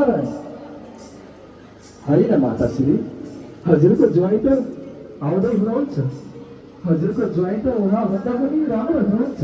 नारायण होइन माताश्री हजुरको ज्वाइँ त आउँदै हुनुहुन्छ हजुरको ज्वाइँ त उहाँभन्दा पनि राम्रो हुनुहुन्छ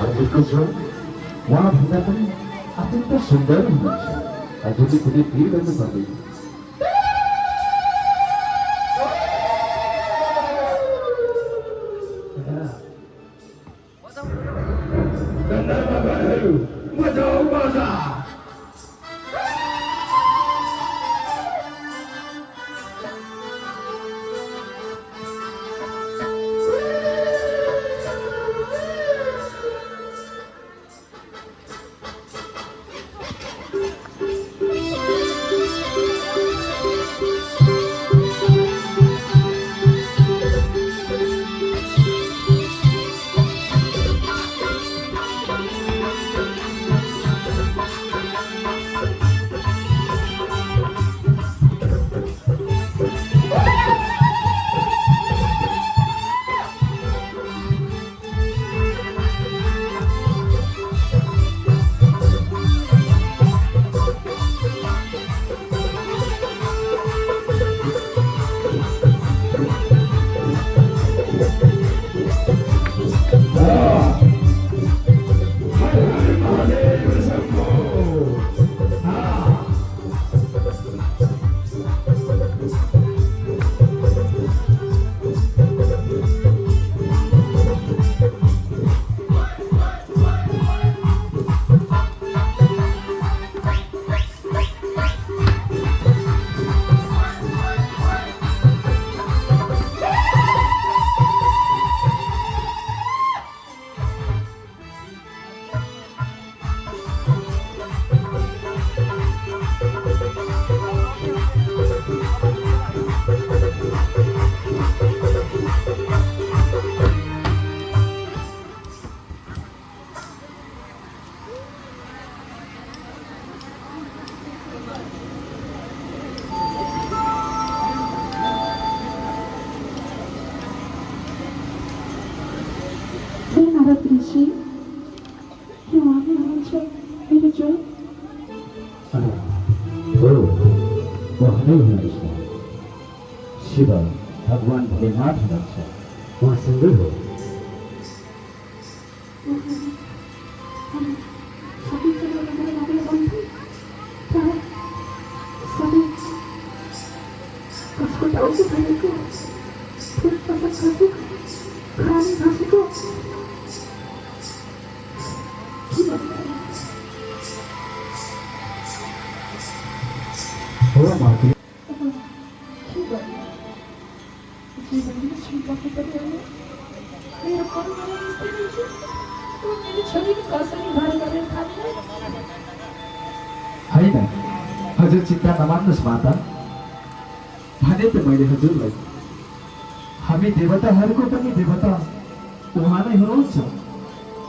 हजुरको ज्वाइँ उहाँभन्दा पनि अत्यन्त सुन्दर हुनुहुन्छ हजुरले कुनै भिड गर्नु पर्दैन नै हुनुहुन्छ। शिव भगवान भोलेनाथ हुनुहुन्छ, उहाँसँगै हो। हो माथि होइन, हजुर चिन्ता नमान्नुहोस् माता। भने त मैले हजुरलाई, हामी देवताहरूको पनि देवता उहाँ नै हुनुहुन्छ।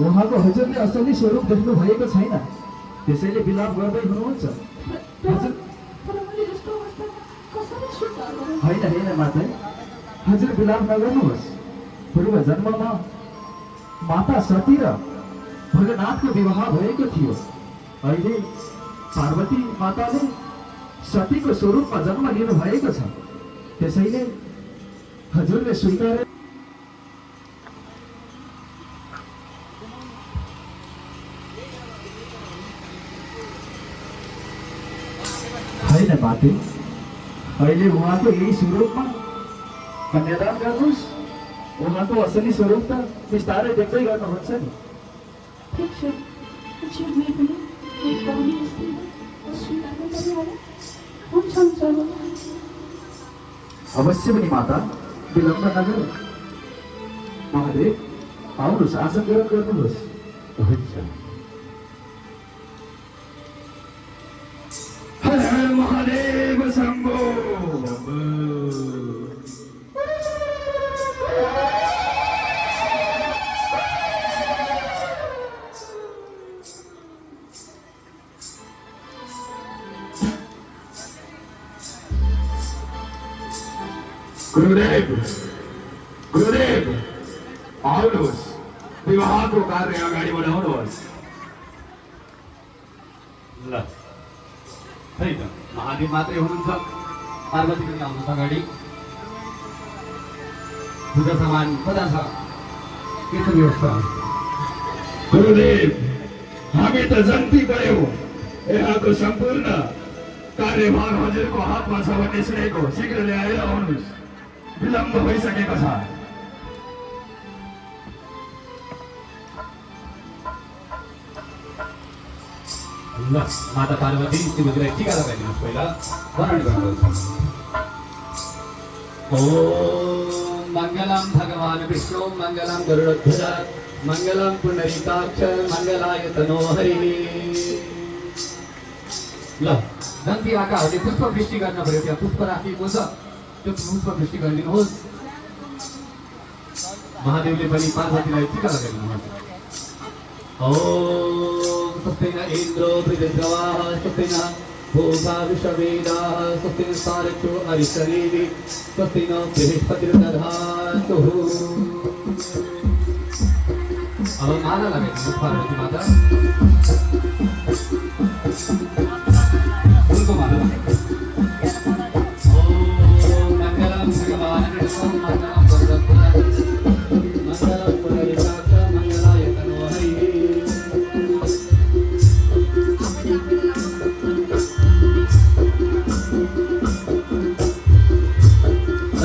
उहाँको हजुरले असली स्वरूप देख्नु भएको छैन, त्यसैले विलाप गर्दै हुनुहुन्छ। हजुर होइन होइन माता, हजुर विलाप नगर्नुहोस्। पूर्व जन्ममा माता सती र भोलेनाथको विवाह भएको थियो। अहिले पार्वती माताले सतीको स्वरूपमा जन्म लिनु भएको छ, त्यसैले हजुरले स्वीकारे। होइन माते, अहिले उहाँको यही स्वरूपमा कन्यादान गर्नुहोस्। उहाँको असली स्वरूप त बिस्तारै देख्दै गर्नुहुन्छ नि। अवश्य पनि माता, विलम्ब नगरौँ। महादेव आउनुहोस्, आसन ग्रहण गर्नुहोस्। हुन्छ। हर हर महादेव शम्भो। गुरुदेव, गुरुदेव आउनुहोस्, विवाहको कार्य अगाडि बढाउनुहोस्। ल खै त महादेव मात्रै हुनुहुन्छ, पार्वती पनि आउनुहोस् अगाडि। पूजा सामान कता छ, के छ व्यवस्था? गुरुदेव, हामी त जन्ती गयौँ। यहाँको सम्पूर्ण कार्यभार हजुरको हातमा छ भन्ने सुनेको। शीघ्र ल्याएर आउनुहोस्, विलम्ब भइसकेको छ। ल माता पार्वती श्रीमतीलाई टिका लगाइदिनुहोस्। पहिला वरण गर्नुहोस्। ओम मङ्गलम भगवान् विष्णु मङ्गलम गरुडध्वज मङ्गलम पुण्डरीकाक्ष मङ्गलाय तनो हरिः। ल जन्ती आकाहरूले पुष्प वृष्टि गर्न पर्यो, त्यहाँ पुष्प राखिएको छ, त्यो पुष्प वृष्टि गरिदिनुहोस्। महादेवले पनि पार्वतीलाई टिका लगाइदिनुहोस्। ओम स्वस्ति न इन्द्रो पृथिव्याः स्वस्ति न भूषा विश्ववेदाः स्वस्ति न सारथ्यो अरिष्टनेमिः स्वस्ति न बृहस्पतिर्दधातु। अब माला लगाइदिनुहोस् पार्वती माता। उनको माला लगाइदिनुहोस्। ओम मङ्गलम भगवान् विष्णु मङ्गलम गरुडध्वज मङ्गलम पुण्डरीकाक्ष मङ्गलाय तनो हरिः।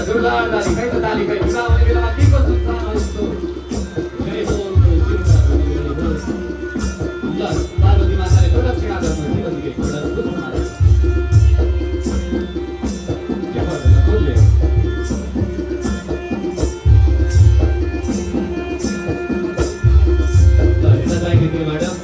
जोरदार ताली, कहीं तो ताली, कहीं विवाह होने के बाद की को संसार हो। जय बोल पार्वती माता ने थोड़ा छिड़ा कर मुझे बस के थोड़ा कुछ मारा। क्या बात है, बोल ले। तो इतना जाएंगे कि मैडम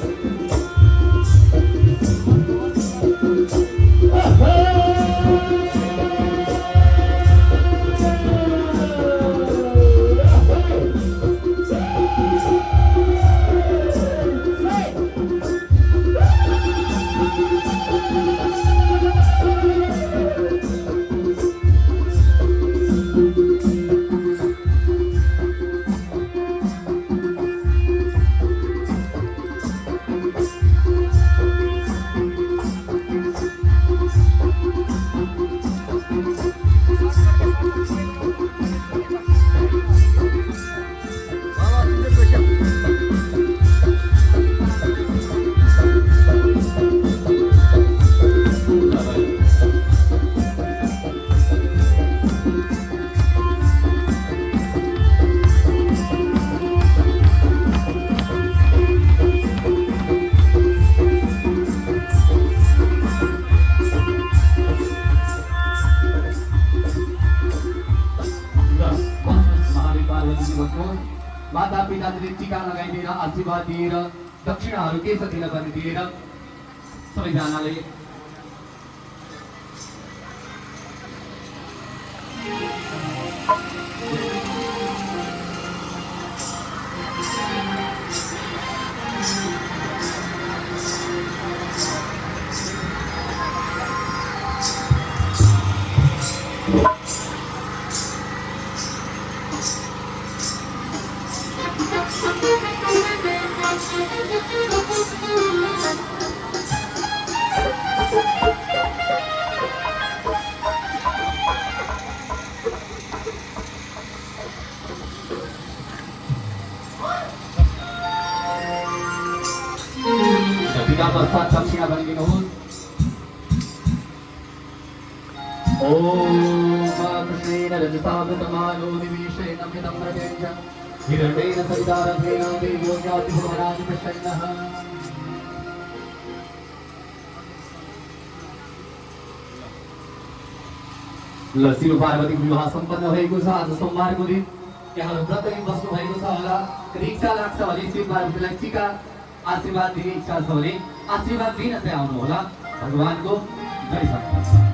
बस्नुहोस् माता पिताले टीका लगाइदिएर आशीर्वाद दिएर दक्षिणाहरू के छ दिन पनि दिएर सबैजनाले पितामा सात दक्षिणा भनिदिनुहोस् ओम कृष्णेन रजसावृतमानो निमिषेण अमृतं रतेज हिरण्येन सवितारथेन देवो ज्ञातिभुवनानि प्रसन्नः ल शिव पार्वतीको विवाह सम्पन्न भएको छ आज सोमबारको दिन यहाँ व्रत लिन बस्नु भएको छ होला इच्छा लाग्छ भने शिव पार्वतीलाई टीका आशीर्वाद दिने इच्छा छ भने आशीर्वाद दिन चाहिँ आउनु होला भगवानको जय छ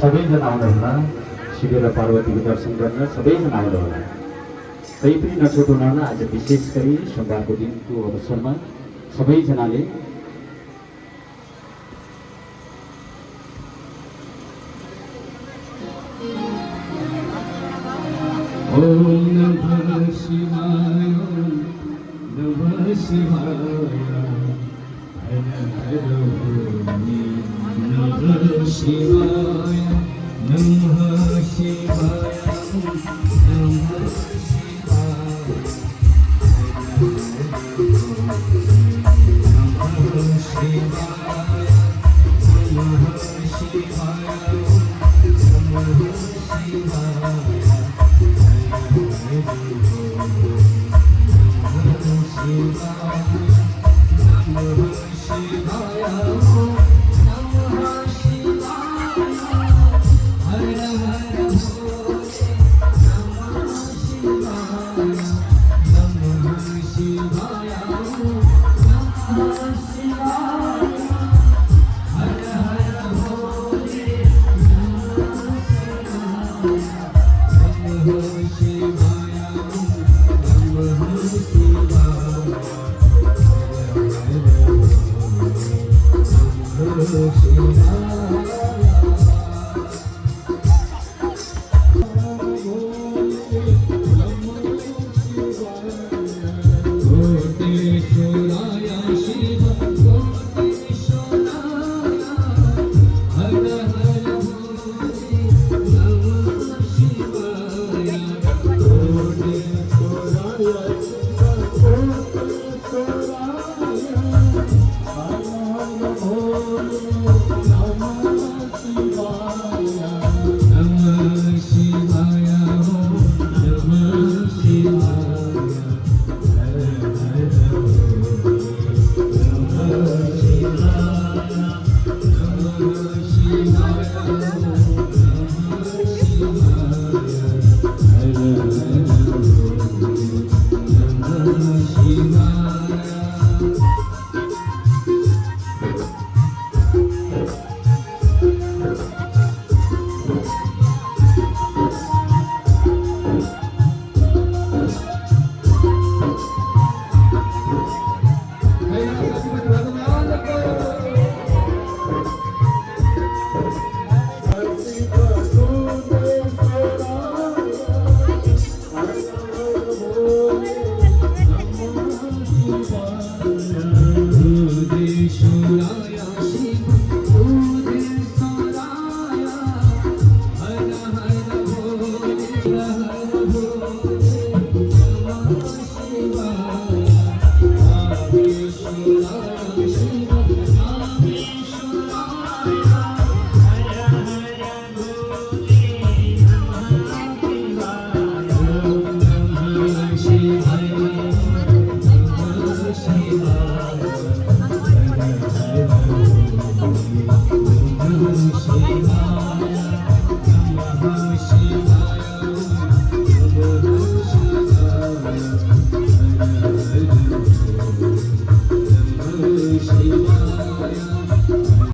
सबैजना आउनुहोला शिव र पार्वतीको दर्शन गर्न सबैजना आउनुहोला कहीँ पनि नछुटाउनु होला आज विशेष गरी सोमबारको दिनको अवसरमा सबैजनाले ओम नमः शिवाय नमः शिवाय हर हर भोले नमः शिवाय नमः शिवाय नमः